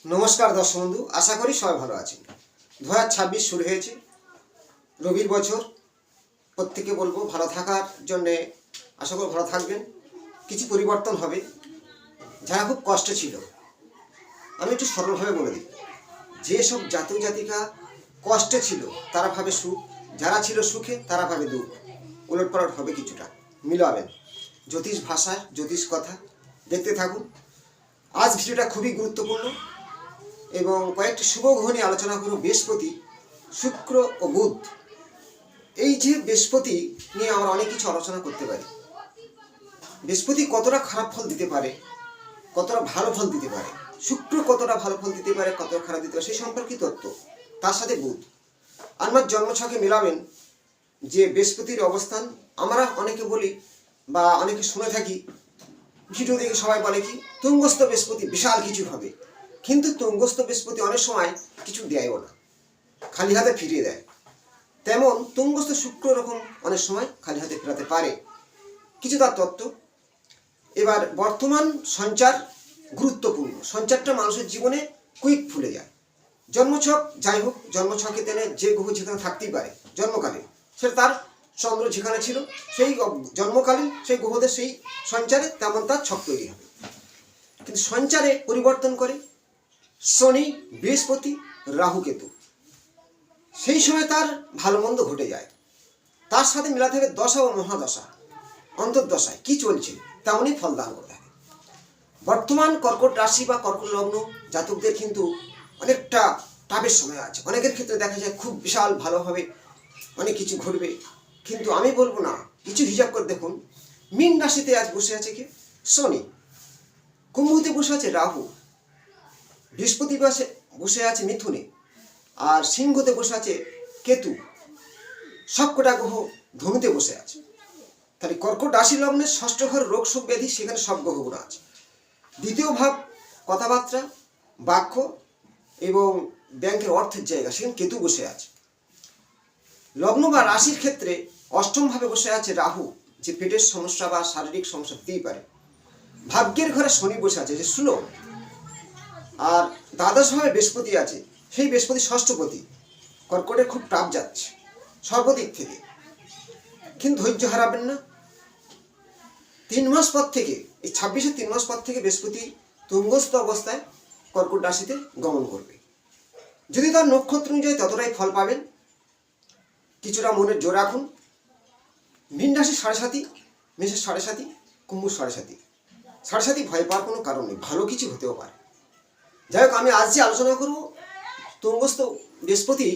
নমস্কার দর্শক বন্ধু, আশা করি সবাই ভালো আছেন। 2026 শুরু হয়েছে, রবির বছর। প্রত্যেকে বলবো ভালো থাকার জন্যে, আশা করি ভালো থাকবেন। কিছু পরিবর্তন হবে। যারা খুব কষ্টে ছিল, আমি একটু সরলভাবে বলে দিই, যেসব জাতক জাতিকা কষ্টে ছিল তারা ভাবে সুখ, যারা ছিল সুখে তারা ভাবে দুঃখ। উলটপালট হবে, কিছুটা মিলাবেন। জ্যোতিষ ভাষায় জ্যোতিষ কথা দেখতে থাকুন। আজ ভিডিওটা খুবই গুরুত্বপূর্ণ এবং কয়েকটি শুভ গ্রহ নিয়ে আলোচনা করব। বৃহস্পতি, শুক্র ও বুধ। এই যে বৃহস্পতি নিয়ে আমরা অনেক কিছু আলোচনা করতে পারি। বৃহস্পতি কতটা খারাপ ফল দিতে পারে, কতটা ভালো ফল দিতে পারে, শুক্র কতটা ভালো ফল দিতে পারে, কতটা খারাপ দিতে পারে, সেই সম্পর্কিত তত্ত্ব। তার সাথে বুধ আমার জন্মছকে মেলাবেন। যে বৃহস্পতির অবস্থান, আমরা অনেকে বলি বা অনেকে শুনে থাকি, ভিডিও দেখে সবাই বলে কি তুঙ্গস্থ বৃহস্পতি বিশাল কিছু হবে, কিন্তু তুঙ্গস্থ বৃহস্পতি অনেক সময় কিছু দেয়ও না, খালি হাতে ফিরিয়ে দেয়। তেমন তুঙ্গস্থ শুক্র রকম অনেক সময় খালি হাতে ফেরাতে পারে। কিছু তার তত্ত্ব। এবার বর্তমান সঞ্চার গুরুত্বপূর্ণ। সঞ্চারটা মানুষের জীবনে কুইক ফুলে যায়। জন্মছক যাই হোক, জন্মছকে তেনে যে গ্রহ যেখানে থাকতেই পারে জন্মকালীন, সেটা তার চন্দ্র যেখানে ছিল সেই জন্মকালীন সেই গ্রহদের সেই সঞ্চারে তেমন তার ছক তৈরি হবে। কিন্তু সঞ্চারে পরিবর্তন করে শনি, বৃহস্পতি, রাহু, কেতু। সেই সময় তার ভালো মন্দ ঘটে যায়। তার সাথে মেলাতে হবে দশা ও মহাদশা, অন্তর্দশায় কি চলছে তেমনই ফল দান করতে হবে। বর্তমান কর্কট রাশি বা কর্কট লগ্ন জাতকদের কিন্তু অনেকটা টাফের সময় আছে। অনেকের ক্ষেত্রে দেখা যায় খুব বিশাল ভালো হবে, অনেক কিছু ঘটবে। কিন্তু আমি বলবো না, কিছু হিসাব করে দেখুন। মীন রাশিতে আজ বসে আছে কি শনি, কুম্ভতে বসে আছে রাহু, বৃহস্পতি বসে আছে মিথুনে, আর সিংহতে বসে আছে কেতু, সবকটা গ্রহ ধনুতে বসে আছে। তাহলে কর্কট রাশি লগ্নের ষষ্ঠ ঘর রোগ শোক ব্যাধি, সেখানে সব গ্রহগুলো আছে। দ্বিতীয় ভাব কথাবার্তা, বাক্য এবং ব্যাংকের অর্থের জায়গা, সেখানে কেতু বসে আছে। লগ্ন বা রাশির ক্ষেত্রে অষ্টম ভাবে বসে আছে রাহু, যে পেটের সমস্যা বা শারীরিক সমস্যা দিতেই পারে। ভাগ্যের ঘরে শনি বসে আছে, যে সুলভ। আর দ্বাদশ ভাবে বৃহস্পতি আছে, সেই বৃহস্পতি ষষ্ঠপতি। কর্কটের খুব টাপ যাচ্ছে সর্বদিক থেকে, কিন্তু ধৈর্য হারাবেন না। 3 মাস পর থেকে, এই 26-এর 3 মাস পর থেকে বৃহস্পতি তুঙ্গস্থ অবস্থায় কর্কট রাশিতে গমন করবে। যদি তার নক্ষত্র অনুযায়ী ততটাই ফল পাবেন। কিছুটা মনের জোর রাখুন। মীন রাশি 7.5, মেষের 7.5, কুম্ভ 7.5। 7.5 ভয় পাওয়ার কোনো কারণ নেই, ভালো কিছু হতেও পারে। যাই হোক, আমি আজ যে আলোচনা করব তুঙ্গস্থ বৃহস্পতি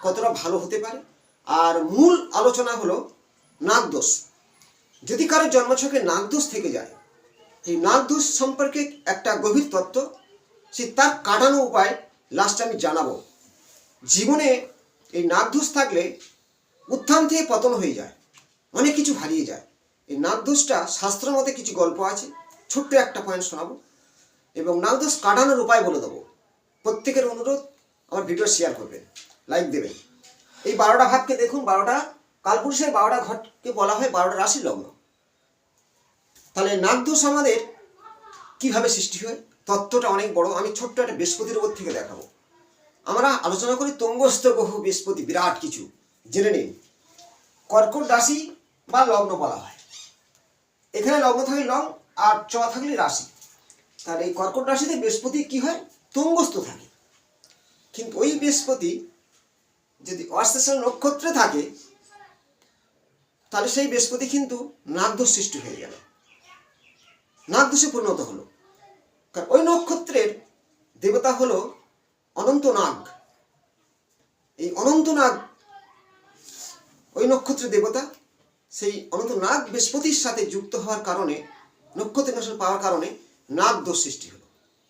কতটা ভালো হতে পারে। আর মূল আলোচনা হলো নাগদোষ। যদি কারো জন্মছকে নাগদোষ থেকে যায়, এই নাগদোষ সম্পর্কে একটা গভীর তত্ত্ব, সে তার কাটানো উপায় লাস্টে আমি জানাবো। জীবনে এই নাগদোষ থাকলে উত্থান থেকে পতন হয়ে যায়, অনেক কিছু হারিয়ে যায়। এই নাগদোষটা শাস্ত্র মতে কিছু গল্প আছে, ছোট্ট একটা পয়েন্ট শোনাবো এবং নাগদোষ কাটানোর উপায় বলে দেবো। প্রত্যেকের অনুরোধ আমার ভিডিও শেয়ার করবেন, লাইক দেবেন। এই 12টা ভাবকে দেখুন, 12টা কালপুরুষের 12টা ঘটকে বলা হয় 12টা রাশির লগ্ন। তাহলে নাগদোষ আমাদের কিভাবে সৃষ্টি হয়, তত্ত্বটা অনেক বড়। আমি ছোট্ট একটা বৃহস্পতির উপর থেকে দেখাবো। আমরা আলোচনা করি তুঙ্গস্থ গ্রহ বৃহস্পতি, বিরাট কিছু জেনে নিন। কর্কট রাশি বা লগ্ন বলা হয়, এখানে লগ্ন থাকলে লং আর চ থাকলে রাশি। তাহলে এই কর্কট রাশিতে বৃহস্পতি কি হয়, তুঙ্গস্থ থাকে। কিন্তু ওই বৃহস্পতি যদি অশ্লেষা নক্ষত্রে থাকে, তাহলে সেই বৃহস্পতি কিন্তু নাগদোষ সৃষ্টি হয়ে গেল, নাগদোষে পরিণত হলো। কারণ ওই নক্ষত্রের দেবতা হলো অনন্ত নাগ। এই অনন্ত নাগ ওই নক্ষত্রের দেবতা। সেই অনন্ত নাগ বৃহস্পতির সাথে যুক্ত হওয়ার কারণে, নক্ষত্রের নাশন পাওয়ার কারণে নাগদোষ সৃষ্টি হলো।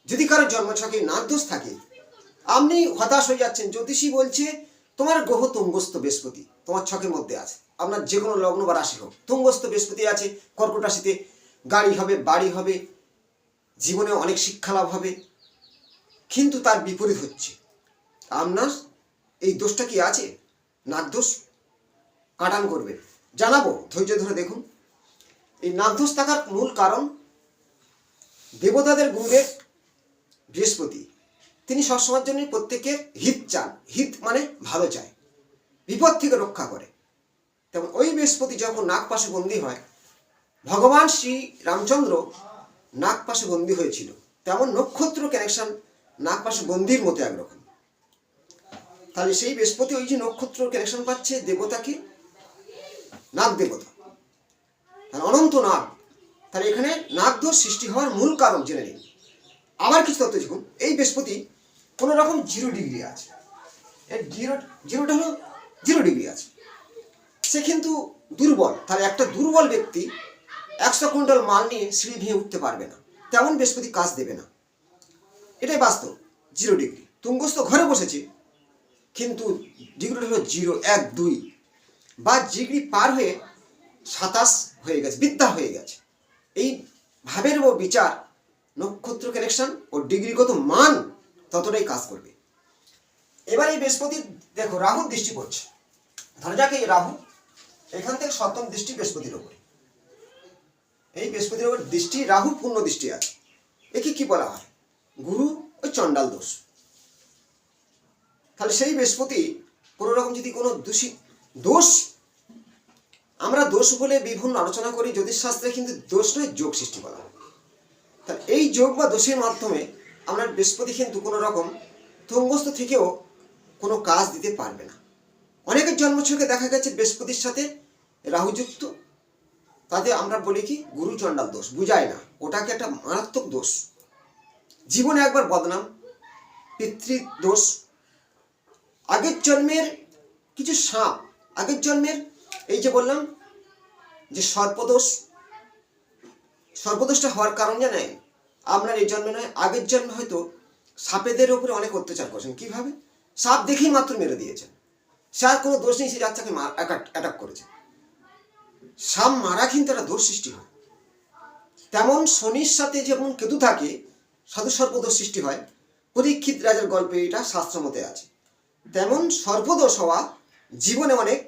যদি কারো জন্মছকে নাগদোষ থাকে, আপনি হতাশ হয়ে যাচ্ছেন, জ্যোতিষী বলছে তোমার গ্রহ তুঙ্গস্থ বৃহস্পতি তোমার ছকের মধ্যে আছে। আপনার যে কোনো লগ্ন বা রাশি হোক, তুঙ্গস্থ বৃহস্পতি আছে কর্কট রাশিতে, গাড়ি হবে, বাড়ি হবে, জীবনে অনেক শিক্ষা লাভ হবে। কিন্তু তার বিপরীত হচ্ছে, আপনার এই দোষটা কি আছে, নাগদোষ কাটান করবে, জানাবো, ধৈর্য ধরে দেখুন। এই নাগদোষ থাকার মূল কারণ দেবতাদের গুরুদেব বৃহস্পতি, তিনি সবসময়ের জন্য প্রত্যেকের হিত চান, হিত মানে ভালো চায়, বিপদ থেকে রক্ষা করে। তেমন ওই বৃহস্পতি যখন নাগপাশে বন্দী হয়, ভগবান শ্রী রামচন্দ্র নাগপাশে বন্দী হয়েছিল, তেমন নক্ষত্র কানেকশন নাগপাশে বন্দির মতো একরকম। তাহলে সেই বৃহস্পতি ওই যে নক্ষত্র কানেকশন পাচ্ছে দেবতাকে, নাগ দেবতা, তাহলে অনন্ত নাগ। তাহলে এখানে নাগদোষ সৃষ্টি হওয়ার মূল কারণ জেনে নিন। আবার কিছু তথ্য দেখুন, এই বৃহস্পতি কোনো রকম 0 ডিগ্রি আছে, এর জিরোটা হলো 0 ডিগ্রি আছে, সে কিন্তু দুর্বল। তাহলে একটা দুর্বল ব্যক্তি 100 কুইন্টাল মাল নিয়ে সিঁড়ি ভেঙে উঠতে পারবে না, তেমন বৃহস্পতি কাজ দেবে না, এটাই বাস্তব। 0 ডিগ্রি তুঙ্গস্থ ঘরে বসেছে, কিন্তু ডিগ্রিটা হলো 0, 1, 2 বা ডিগ্রি পার হয়ে 27 হয়ে গেছে, বিদ্যা হয়ে গেছে। এই ভাবের ও বিচার, নক্ষত্র কানেকশন ও ডিগ্রিগত মান ততটাই কাজ করবে। এবার এই বৃহস্পতি দেখো রাহুর দৃষ্টি পড়ছে, ধরা যাক এই রাহু এখান থেকে সপ্তম দৃষ্টি বৃহস্পতির উপরে, এই বৃহস্পতির উপর দৃষ্টি, রাহু পূর্ণ দৃষ্টি আছে। একে কি বলা হয়? গুরু ও চণ্ডাল দোষ। তাহলে সেই বৃহস্পতি কোনো রকম যদি কোনো দোষ, আমরা দোষ বলে বিভিন্ন আলোচনা করি জ্যোতিষশাস্ত্রে, কিন্তু দোষ নয়, যোগ সৃষ্টি করা হয়। তাহলে এই যোগ বা দোষের মাধ্যমে আমরা বৃহস্পতি কিন্তু কোনো রকম তুঙ্গস্থ থেকেও কোনো কাজ দিতে পারবে না। অনেকের জন্মছকে দেখা গেছে বৃহস্পতির সাথে রাহুযুক্ত, তাতে আমরা বলি কি গুরু চণ্ডাল দোষ, বুঝায় না, ওটাকে একটা মারাত্মক দোষ। জীবনে একবার বদনাম, পিতৃদোষ, আগের জন্মের কিছু সাপ, আগের জন্মের এই যে বললাম যে সর্পদোষটা হওয়ার কারণ জানেন, আপনার এই জন্মে নয়, আগের জন্মে হয়তো সাপেদের উপরে অনেক অত্যাচার করেছেন। কিভাবে? সাপ দেখেই মাত্র মেরে দিয়েছেন, সে আর কোনো দোষ নেই, সে যাচ্ছাকে অ্যাটাক করেছে। সাপ মারা কিন্তু একটা দোষ সৃষ্টি হয়। তেমন শনির সাথে যেমন কেতু থাকে, সাধু সর্পদোষ সৃষ্টি হয়। পরীক্ষিত রাজার গল্পে এটা শাস্ত্র মতে আছে। তেমন সর্পদোষ হওয়া জীবনে অনেক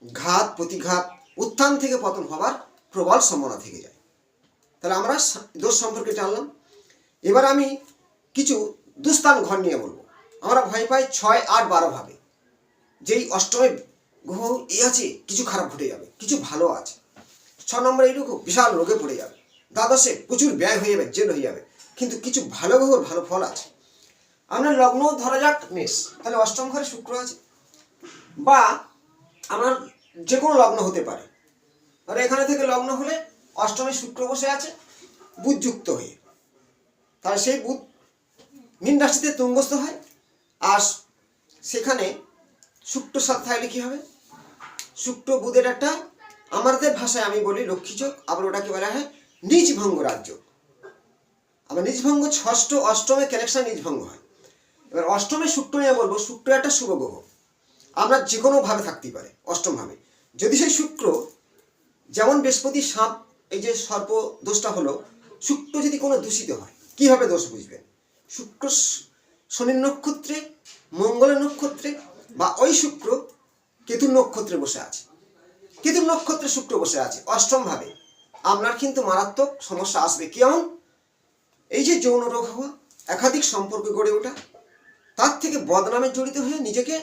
ঘাত প্রতিঘাত, উত্থান থেকে পতন হওয়ার প্রবল সম্ভাবনা থেকে যায়। তাহলে আমরা দোষ সম্পর্কে জানলাম। এবার আমি কিছু দুস্থান ঘর নিয়ে বলবো। আমরা ভয় পাই 6, 8, 12 ভাবে, যেই অষ্টমে গ্রহ আছে কিছু খারাপ ঘটে যাবে, কিছু ভালো আছে। 6 নম্বরে এইরকম বিশাল রোগে পড়ে যাবে, দ্বাদশে প্রচুর ব্যয় হয়ে যাবে, জেল হয়ে যাবে, কিন্তু কিছু ভালো গ্রহর ভালো ফল আছে। আপনার লগ্ন ধরা যাক মেষ, তাহলে অষ্টম ঘরে শুক্র আছে, বা আমার যে কোনো লগ্ন হতে পারে। আর এখানে থেকে লগ্ন হলে অষ্টমে শুক্র বসে আছে বুধ যুক্ত হয়ে, তাহলে সেই বুধ মীন রাশিতে তুঙ্গস্থ হয়, আর সেখানে শুক্র সাথে থাকলে কি হবে? শুক্র বুধের একটা, আমাদের ভাষায় আমি বলি লক্ষ্মীযোগ, আবার ওটাকে বলা হয় নিজভঙ্গ রাজ্য। আবার নিজভঙ্গ 6ষ্ঠ অষ্টমে কানেকশন নিজভঙ্গ হয়। এবার অষ্টমে শুক্র নিয়ে বলবো, শুক্র একটা শুভ গ্রহ, আমরা যে কোনো ভাবে থাকতেই পারে অষ্টম ভাবে। যদি সেই শুক্র, যেমন বৃহস্পতি সাপ, এই যে সর্প দোষটা হলো, শুক্র যদি কোনো দূষিত হয়, কিভাবে দোষ বুঝবেন? শুক্র শনির নক্ষত্রে, মঙ্গলের নক্ষত্রে, বা ওই শুক্র কেতুর নক্ষত্রে বসে আছে, কেতুর নক্ষত্রে শুক্র বসে আছে অষ্টম ভাবে, আপনার কিন্তু মারাত্মক সমস্যা আসবে। কেমন? এই যে যৌন রোগ হওয়া, একাধিক সম্পর্ক গড়ে ওঠা, তার থেকে বদনামে জড়িত হয়ে নিজেকে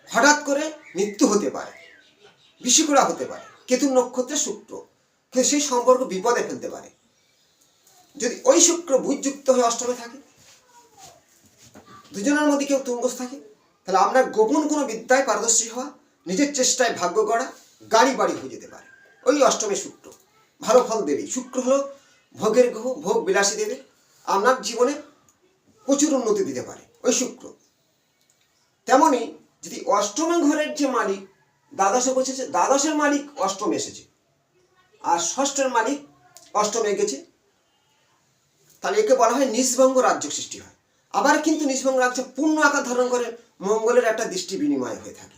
হঠাৎ করে মৃত্যু হতে পারে, বিষিকরা হতে পারে। কেতুর নক্ষত্রে শুক্র, কিন্তু সেই সম্পর্ক বিপদে ফেলতে পারে। যদি ওই শুক্র বুধযুক্ত হয়ে অষ্টমে থাকে, দুজনের মধ্যে কেউ তুঙ্গস্থ থাকে, তাহলে আপনার গোপন কোনো বিদ্যায় পারদর্শী হওয়া, নিজের চেষ্টায় ভাগ্য গড়া, গাড়ি বাড়ি হয়ে যেতে পারে। ওই অষ্টমে শুক্র ভালো ফল দেবে। শুক্র হলো ভোগের গ্রহ, ভোগ বিলাসী দেবে, আপনার জীবনে প্রচুর উন্নতি দিতে পারে ওই শুক্র। তেমনি যদি অষ্টমের ঘরের যে মালিক দ্বাদশে বসেছে, দ্বাদশের মালিক অষ্টমে এসেছে, আর ষষ্ঠের মালিক অষ্টমে গেছে, তাহলে একে বলা হয় নিজভঙ্গ রাজ্য সৃষ্টি হয়। আবার কিন্তু নিজভঙ্গ রাজ্য পূর্ণ আকার ধারণ করে মঙ্গলের একটা দৃষ্টি বিনিময় হয়ে থাকে।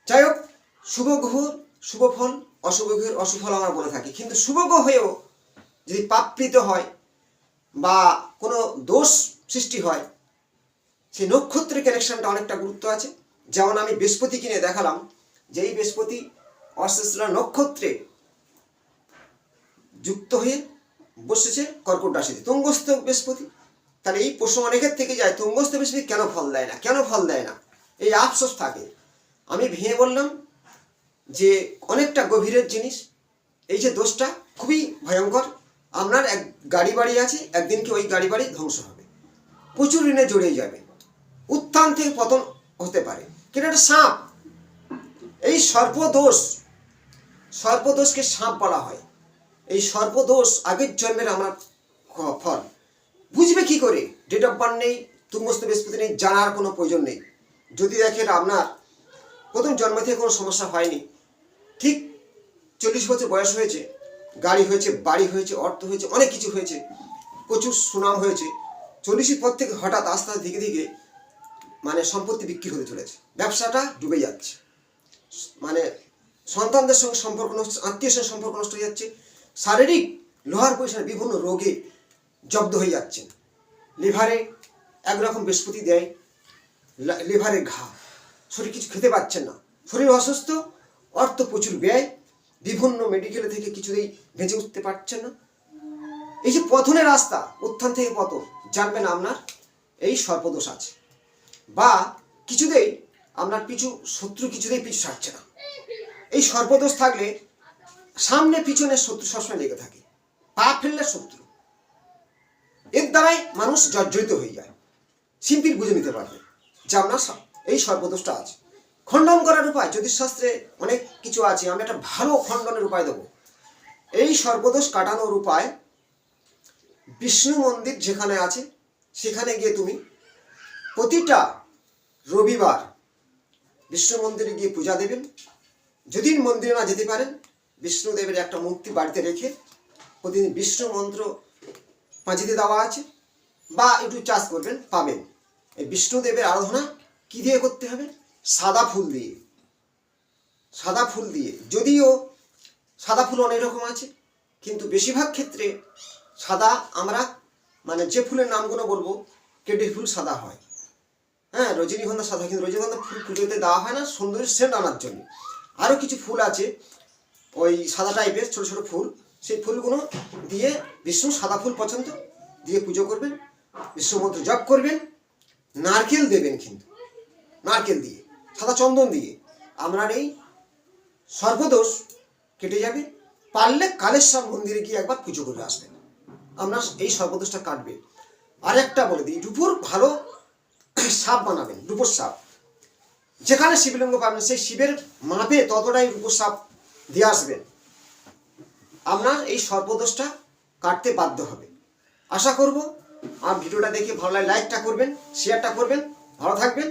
যাই হোক, শুভ গ্রহ শুভ ফল, অশুভ গ্রহের অশুভ ফল আমরা বলে থাকি, কিন্তু শুভ গ্রহ হয়েও যদি পাপকৃত হয় বা কোনো দোষ সৃষ্টি হয়, সেই নক্ষত্রের কানেকশনটা অনেকটা গুরুত্ব আছে। যেমন আমি বৃহস্পতি কিনে দেখালাম, যে এই বৃহস্পতি অশ্লেষা নক্ষত্রে যুক্ত হয়ে বসেছে কর্কট রাশিতে তুঙ্গস্থ বৃহস্পতি। তাহলে এই প্রশ্ন অনেকের থেকে যায়, তুঙ্গস্থ বৃহস্পতি কেন ফল দেয় না, কেন ফল দেয় না, এই আফসোস থাকে। আমি ভেঙে বললাম যে অনেকটা গভীরের জিনিস। এই যে দোষটা খুবই ভয়ঙ্কর। আপনার এক গাড়ি বাড়ি আছে, একদিনকে ওই গাড়ি বাড়ি ধ্বংস হবে, প্রচুর ঋণে জড়িয়ে যাবে, উত্থান থেকে পতন হতে পারে। কিন্তু একটা সাপ, এই সর্পদোষকে সাপ বলা হয়। এই সর্পদোষ আগের জন্মের আমার ফল। বুঝবে কি করে? ডেট অফ বার্থ নেই, তুঙ্গস্থ বৃহস্পতি নেই, জানার কোনো প্রয়োজন নেই। যদি দেখেন আপনার প্রথম জন্ম থেকে কোনো সমস্যা হয়নি, ঠিক 40 বছর বয়স হয়েছে, গাড়ি হয়েছে, বাড়ি হয়েছে, অর্থ হয়েছে, অনেক কিছু হয়েছে, প্রচুর সুনাম হয়েছে, 40-এর পর থেকে হঠাৎ আস্তে আস্তে ধীরে ধীরে মানে সম্পত্তি বিক্রি হতে চলেছে, ব্যবসাটা ডুবে যাচ্ছে, মানে সন্তানদের সঙ্গে সম্পর্ক নষ্ট, আত্মীয়ের সঙ্গে সম্পর্ক নষ্ট হয়ে যাচ্ছে, শারীরিক লোহার পয়সার বিভিন্ন রোগে জব্দ হয়ে যাচ্ছেন, লিভারে একরকম বৃহস্পতি দেয়, লিভারে ঘা, শরীর কিছু খেতে পাচ্ছেন না, শরীর অসুস্থ, অর্থ প্রচুর ব্যয়, বিভিন্ন মেডিকেল থেকে কিছুতেই বেঁচে উঠতে পারছেন না। এই যে পতনের রাস্তা, উত্থান থেকে পতন, জানবেন আপনার এই সর্পদোষ আছে। বা কিছুতেই আপনার শত্রু কিছুতেই পিছু ছাড়ছে না। এই সর্পদোষ থাকলে সামনে পিছনে শত্রু সবসময় লেগে থাকে, পা ফেললে শত্রু, এর দ্বারাই মানুষ জর্জরিত হয়ে যায়। সিম্পল বুঝে নিতে পারবে যে আপনার এই সর্পদোষটা আছে। খণ্ডন করার উপায় জ্যোতিষশাস্ত্রে অনেক কিছু আছে, আমি একটা ভালো খণ্ডনের উপায় দেবো। এই সর্পদোষ কাটানোর উপায়, বিষ্ণু মন্দির যেখানে আছে সেখানে গিয়ে তুমি প্রতিটা রবিবার বিষ্ণু মন্দিরে গিয়ে পূজা দেবেন। যদি মন্দিরে না যেতে পারেন, বিষ্ণুদেবের একটা মূর্তি বাড়িতে রেখে প্রতিদিন বিষ্ণু মন্ত্র পাঁচিতে দেওয়া আছে, বা একটু চাষ করবেন, পাবেন। এই বিষ্ণুদেবের আরাধনা কী দিয়ে করতে হবে? সাদা ফুল দিয়ে। সাদা ফুল দিয়ে, যদিও সাদা ফুল অনেক রকম আছে, কিন্তু বেশিরভাগ ক্ষেত্রে সাদা আমরা মানে যে ফুলের নামগুলো বলবো, কেটে ফুল সাদা হয়, হ্যাঁ, রজনীগন্ধা সাদা, কিন্তু রজনীগন্ধা ফুল পুজোতে দেওয়া হয় না, সুন্দরী সেন্ট আনার জন্য। আরও কিছু ফুল আছে ওই সাদা টাইপের ছোটো ছোটো ফুল, সেই ফুলগুলো দিয়ে, বিষ্ণু সাদা ফুল পছন্দ, দিয়ে পুজো করবেন, বিষ্ণু মন্ত্র জপ করবেন, নারকেল দেবেন, কিন্তু নারকেল দিয়ে, সাদা চন্দন দিয়ে আপনার এই সর্পদোষ কেটে যাবে। পারলে কালেশ্বর মন্দিরে গিয়ে একবার পুজো করে আসবেন, আপনার এই সর্পদোষটা কাটবে। আর একটা বলে দিই, রূপোর ভালো সাপ বানাবেন, রূপোর সাপ। যেখানে শিবলিঙ্গ পাবেন সেই শিবের মাপে ততটাই রূপোর সাপ দিয়ে আসবেন, আপনার এই সর্পদোষটা কাটতে বাধ্য হবে। আশা করব আমার ভিডিওটা দেখে ভালো লাগে, লাইকটা করবেন, শেয়ারটা করবেন, ভালো থাকবেন।